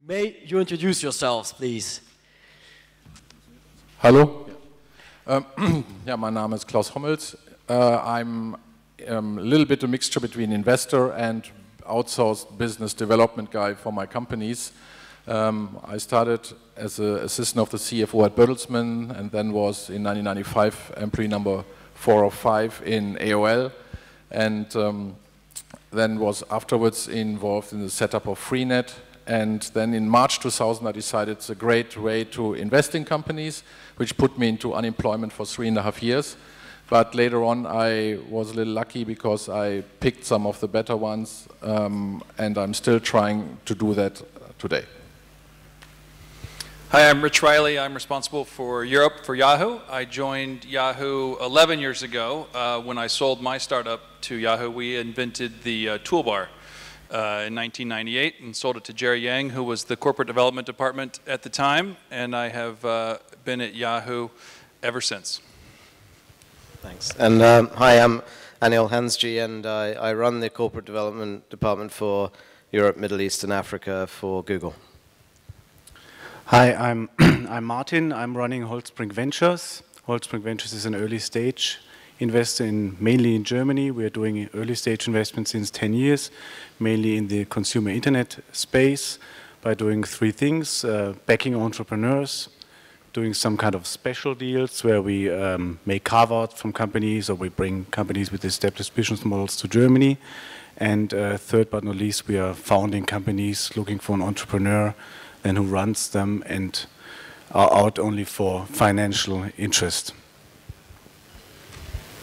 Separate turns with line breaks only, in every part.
May you introduce yourselves, please?
Hallo. Ja, mein Name ist Klaus Hommels. I'm a little bit a mixture between investor and outsourced business development guy for my companies. I started as an assistant of the CFO at Bertelsmann and then was in 1995 employee number 4 or 5 in AOL, and then was afterwards involved in the setup of Freenet. And then in March 2000 I decided it's a great way to invest in companies, which put me into unemployment for 3.5 years. But later on I was a little lucky because I picked some of the better ones, and I'm still trying to do that today.
Hi, I'm Rich Riley. I'm responsible for Europe for Yahoo. I joined Yahoo 11 years ago. When I sold my startup to Yahoo, we invented the toolbar in 1998 and sold it to Jerry Yang, who was the corporate development department at the time, and I have been at Yahoo ever since.
Thanks. And hi, I'm Anil, Hansjee, and I run the corporate development department for Europe, Middle East, and Africa for Google.
Hi, I'm Martin. I'm running Holtzbrinck Ventures. Holtzbrinck Ventures is an early stage investor mainly in Germany. We are doing early stage investments since 10 years, mainly in the consumer internet space by doing 3 things: backing entrepreneurs, doing some kind of special deals where we make carve-out from companies, or we bring companies with established business models to Germany. And third but not least, we are founding companies, looking for an entrepreneur and who runs them and are out only for financial interest.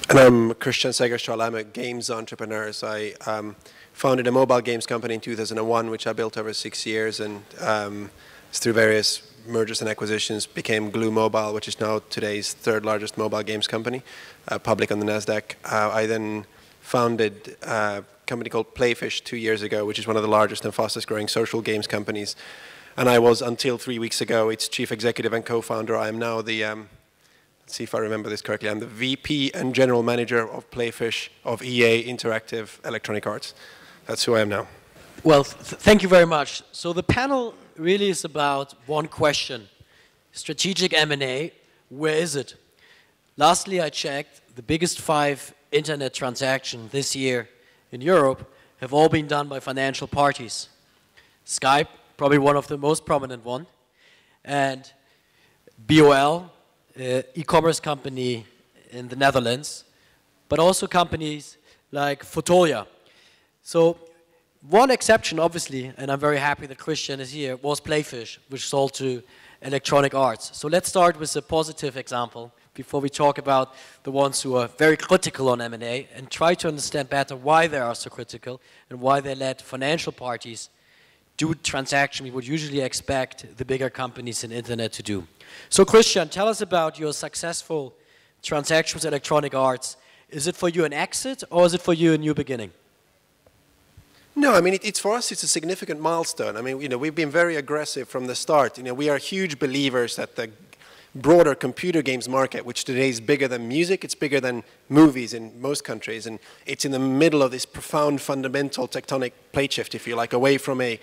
And I'm Kristian Segerstrale. I'm a games entrepreneur. So I founded a mobile games company in 2001, which I built over 6 years, and through various mergers and acquisitions became Glue Mobile, which is now today's 3rd largest mobile games company, public on the NASDAQ. I then founded a company called Playfish 2 years ago, which is one of the largest and fastest growing social games companies. And I was, until 3 weeks ago, its chief executive and co-founder. I am now the, let's see if I remember this correctly, I'm the VP and general manager of Playfish of EA Interactive Electronic Arts. That's who I am now.
Well, thank you very much. So the panel really is about one question: strategic M&A, where is it? Lastly, I checked, the biggest 5 internet transactions this year in Europe have all been done by financial parties. Skype, probably one of the most prominent one, and BOL, e-commerce company in the Netherlands, but also companies like Fotolia. So one exception, obviously, and I'm very happy that Kristian is here, was Playfish, which sold to Electronic Arts. So let's start with a positive example before we talk about the ones who are very critical on M&A and try to understand better why they are so critical and why they let financial parties do transactions we would usually expect the bigger companies in internet to do. So Kristian, tell us about your successful transaction with Electronic Arts. Is it for you an exit, or is it for you a new beginning?
No, I mean, it's for us, it's a significant milestone. I mean, you know, we've been very aggressive from the start. You know, we are huge believers that the broader computer games market, which today is bigger than music, it's bigger than movies in most countries, and it's in the middle of this profound fundamental tectonic plate shift, if you like, away from a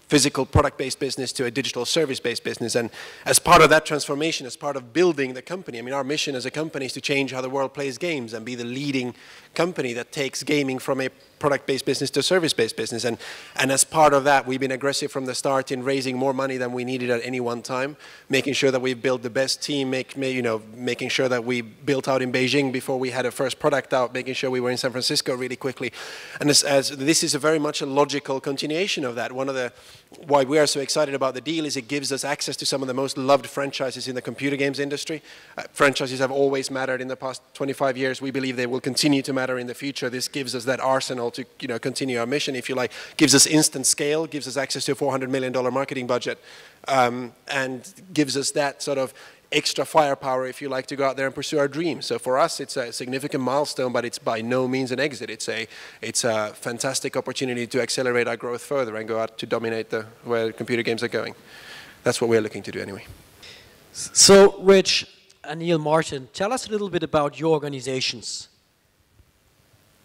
physical product-based business to a digital service-based business. And as part of that transformation, as part of building the company, I mean, our mission as a company is to change how the world plays games and be the leading company that takes gaming from a product-based business to service-based business. And as part of that, we've been aggressive from the start in raising more money than we needed at any one time, making sure that we built the best team, making sure that we built out in Beijing before we had a first product out, making sure we were in San Francisco really quickly. And as this is a very much a logical continuation of that. One of the why we are so excited about the deal is it gives us access to some of the most loved franchises in the computer games industry. Franchises have always mattered in the past 25 years. We believe they will continue to matter in the future. This gives us that arsenal to continue our mission, if you like. Gives us instant scale, gives us access to a $400 million marketing budget, and gives us that sort of extra firepower, if you like, to go out there and pursue our dreams. So for us, it's a significant milestone, but it's by no means an exit. It's a fantastic opportunity to accelerate our growth further and go out to dominate where computer games are going. That's what we're looking to do anyway.
So, Rich, Anil, Martin, tell us a little bit about your organizations.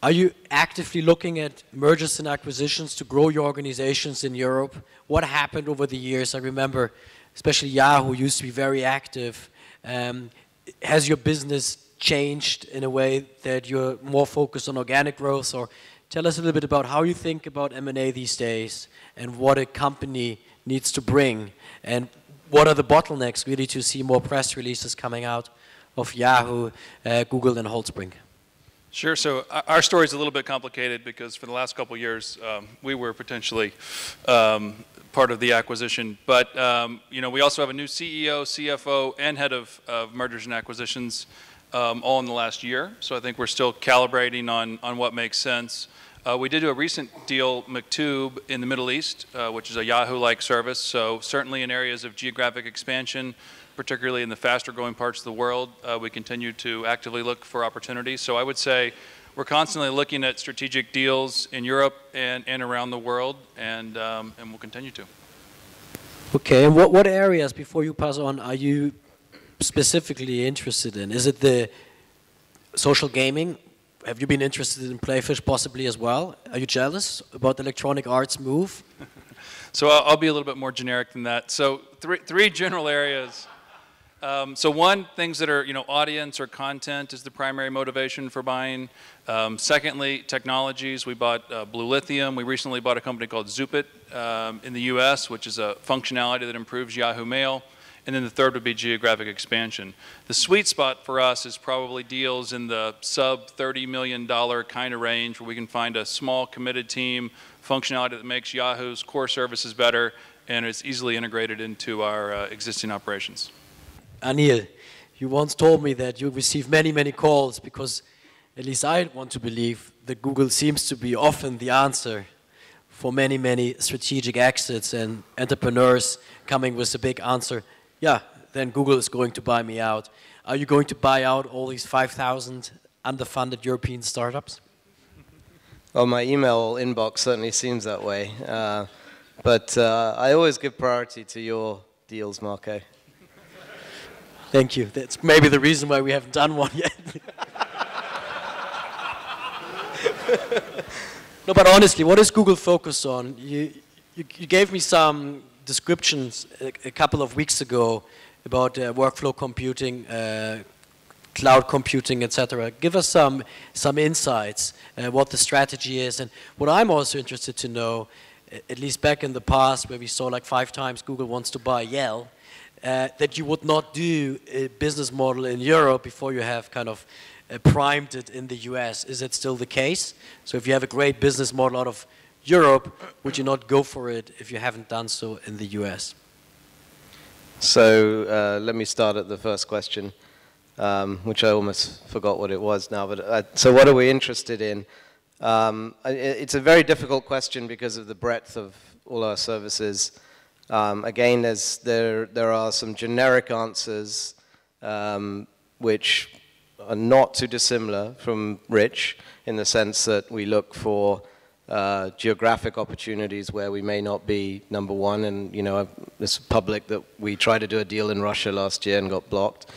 Are you actively looking at mergers and acquisitions to grow your organizations in Europe? What happened over the years? I remember, especially Yahoo used to be very active. Has your business changed in a way that you're more focused on organic growth? Or tell us a little bit about how you think about M&A these days and what a company needs to bring, and what are the bottlenecks really to see more press releases coming out of Yahoo, Google, and Holtzbrinck?
Sure. So our story is a little bit complicated because for the last couple of years we were potentially part of the acquisition. But you know, we also have a new CEO, CFO, and head of mergers and acquisitions all in the last year. So I think we're still calibrating on what makes sense. We did do a recent deal, Maktub, in the Middle East, which is a Yahoo-like service. So certainly in areas of geographic expansion, particularly in the faster growing parts of the world, we continue to actively look for opportunities. So I would say we're constantly looking at strategic deals in Europe and around the world, and we'll continue to. Okay, and what areas, before you pass on, are you specifically interested in? Is it the social gaming? Have you been interested in Playfish possibly as well? Are you jealous about the Electronic Arts move? So I'll be a little bit more generic than that. So three general areas. So one, things that are, you know, audience or content is the primary motivation for buying. Secondly, technologies. We bought Blue Lithium. We recently bought a company called Zoopit in the US, which is a functionality that improves Yahoo Mail. And then the third would be geographic expansion. The sweet spot for us is probably deals in the sub $30 million kind of range, where we can find a small committed team, functionality that makes Yahoo's core services better, and is easily integrated into our existing operations. Anil, you once told me that you receive many, many calls because, at least I want to believe, that Google seems to be often the answer for many, many strategic exits and entrepreneurs coming with a big answer. Yeah, then Google is going to buy me out. Are you going to buy out all these 5,000 underfunded European startups?
Well, my email inbox certainly seems that way. But I always give priority to your deals, Marco.
Thank you. That's maybe the reason why we haven't done one yet. No, but honestly, what is Google focused on? You gave me some descriptions a couple of weeks ago about workflow computing, cloud computing, etc. Give us some insights, what the strategy is. And what I'm also interested to know, at least back in the past where we saw like 5 times Google wants to buy Yale, that you would not do a business model in Europe before you have kind of primed it in the US. Is it still the case? So if you have a great business model out of Europe, would you not go for it if you haven't done so in the US?
So let me start at the first question, which I almost forgot what it was now. But so what are we interested in? It's a very difficult question because of the breadth of all our services. Again, there are some generic answers which are not too dissimilar from Rich, in the sense that we look for geographic opportunities where we may not be number one. And, you know, it's public that we tried to do a deal in Russia last year and got blocked.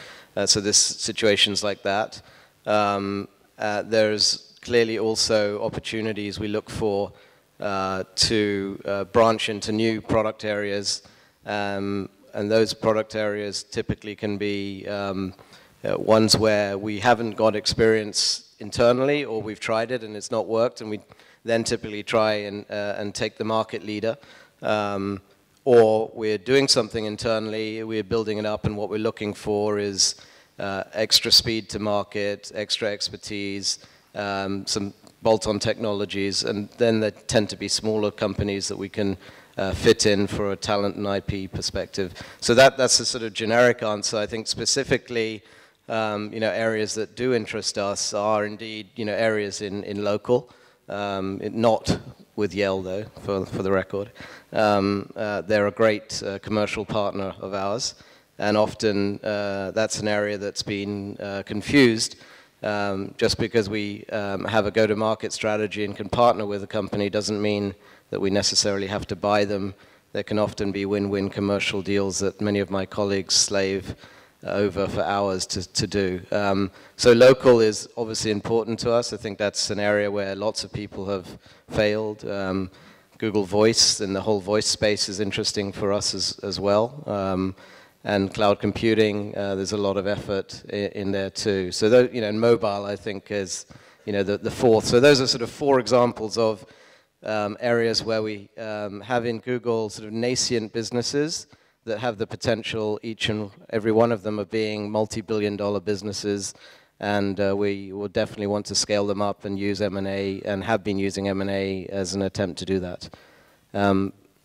So there's situations like that. There's clearly also opportunities we look for to branch into new product areas, and those product areas typically can be ones where we haven't got experience internally, or we've tried it and it's not worked, and we then typically try and take the market leader. Or we're doing something internally, we're building it up, and what we're looking for is extra speed to market, extra expertise, some bolt-on technologies, and then there tend to be smaller companies that we can fit in for a talent and IP perspective. So that's a sort of generic answer. I think specifically, you know, areas that do interest us are indeed, you know, areas in local, not with Yale though, for the record. They're a great commercial partner of ours, and often that's an area that's been confused. Just because we have a go-to-market strategy and can partner with a company doesn't mean that we necessarily have to buy them. There can often be win-win commercial deals that many of my colleagues slave over for hours to do. So local is obviously important to us. I think that's an area where lots of people have failed. Google Voice and the whole voice space is interesting for us as well. And cloud computing, there's a lot of effort in there too. So, and mobile, I think, is the fourth. So those are sort of 4 examples of areas where we have in Google sort of nascent businesses that have the potential, each and every one of them, of being multi-billion-dollar businesses, and we will definitely want to scale them up and use M&A, and have been using M&A as an attempt to do that.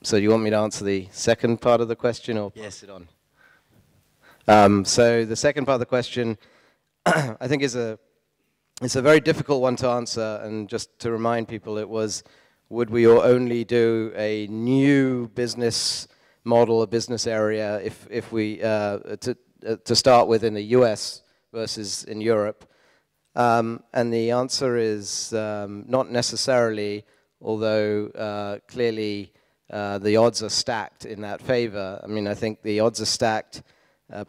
So you want me to answer the second part of the question, or pass it on? So the second part of the question, I think it's a very difficult one to answer, and just to remind people, it was, would we only do a new business model, a business area, if we to start with in the US versus in Europe? And the answer is not necessarily, although clearly the odds are stacked in that favor. I mean, I think the odds are stacked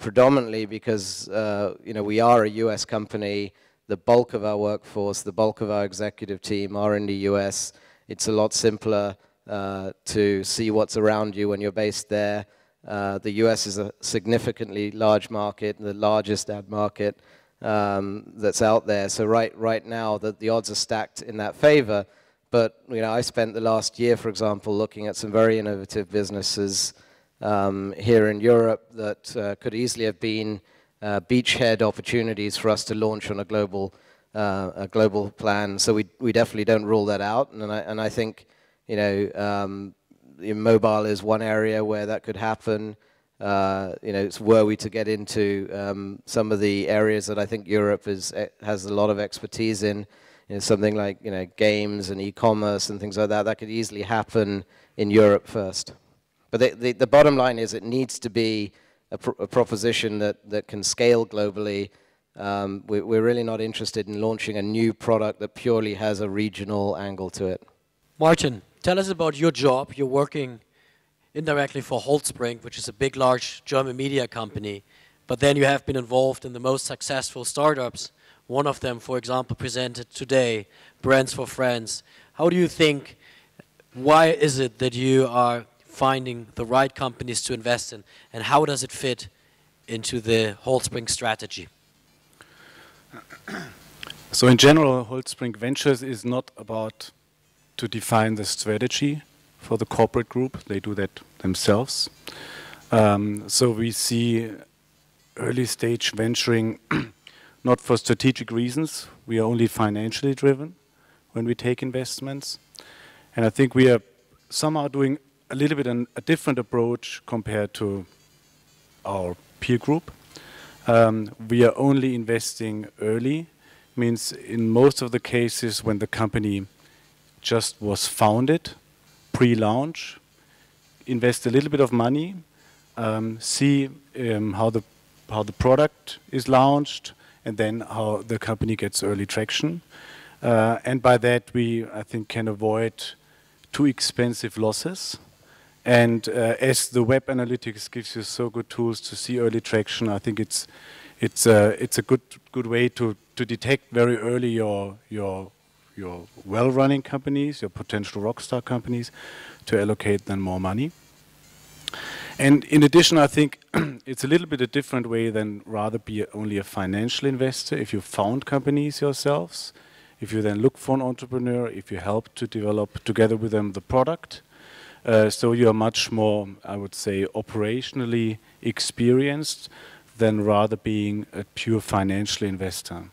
predominantly because we are a US company. The bulk of our workforce, the bulk of our executive team are in the US. It's a lot simpler to see what's around you when you're based there. The US is a significantly large market, the largest ad market that's out there. So right now, the odds are stacked in that favor. But I spent the last year, for example, looking at some very innovative businesses here in Europe that could easily have been beachhead opportunities for us to launch on a global plan. So we definitely don't rule that out. And I think mobile is one area where that could happen. Were we to get into some of the areas that I think Europe has a lot of expertise in, something like games and e-commerce and things like that, that could easily happen in Europe first. But the bottom line is it needs to be a proposition that can scale globally. We're really not interested in launching a new product that purely has a regional angle to it.
Martin, tell us about your job. You're working indirectly for Holtzbrinck, which is a big, large German media company. But then you have been involved in the most successful startups. One of them, for example, presented today, Brands for Friends. How do you think, why is it that you are finding the right companies to invest in, and how does it fit into the Holtzbrinck strategy?
So in general, Holtzbrinck Ventures is not about to define the strategy for the corporate group. They do that themselves. So we see early stage venturing not for strategic reasons. We are only financially driven when we take investments. And I think we are somehow doing a little bit a different approach compared to our peer group. We are only investing early. Means in most of the cases when the company just was founded, pre-launch, invest a little bit of money, see how the product is launched, and then how the company gets early traction. And by that we, I think, can avoid too expensive losses. And as the web analytics gives you so good tools to see early traction, I think it's a good way to detect very early your well-running companies, your potential rockstar companies, to allocate them more money. And in addition, I think it's a little bit a different way than rather be only a financial investor. If you found companies yourselves, if you then look for an entrepreneur, if you help to develop together with them the product, so you are much more, I would say, operationally experienced than rather being a pure financial investor.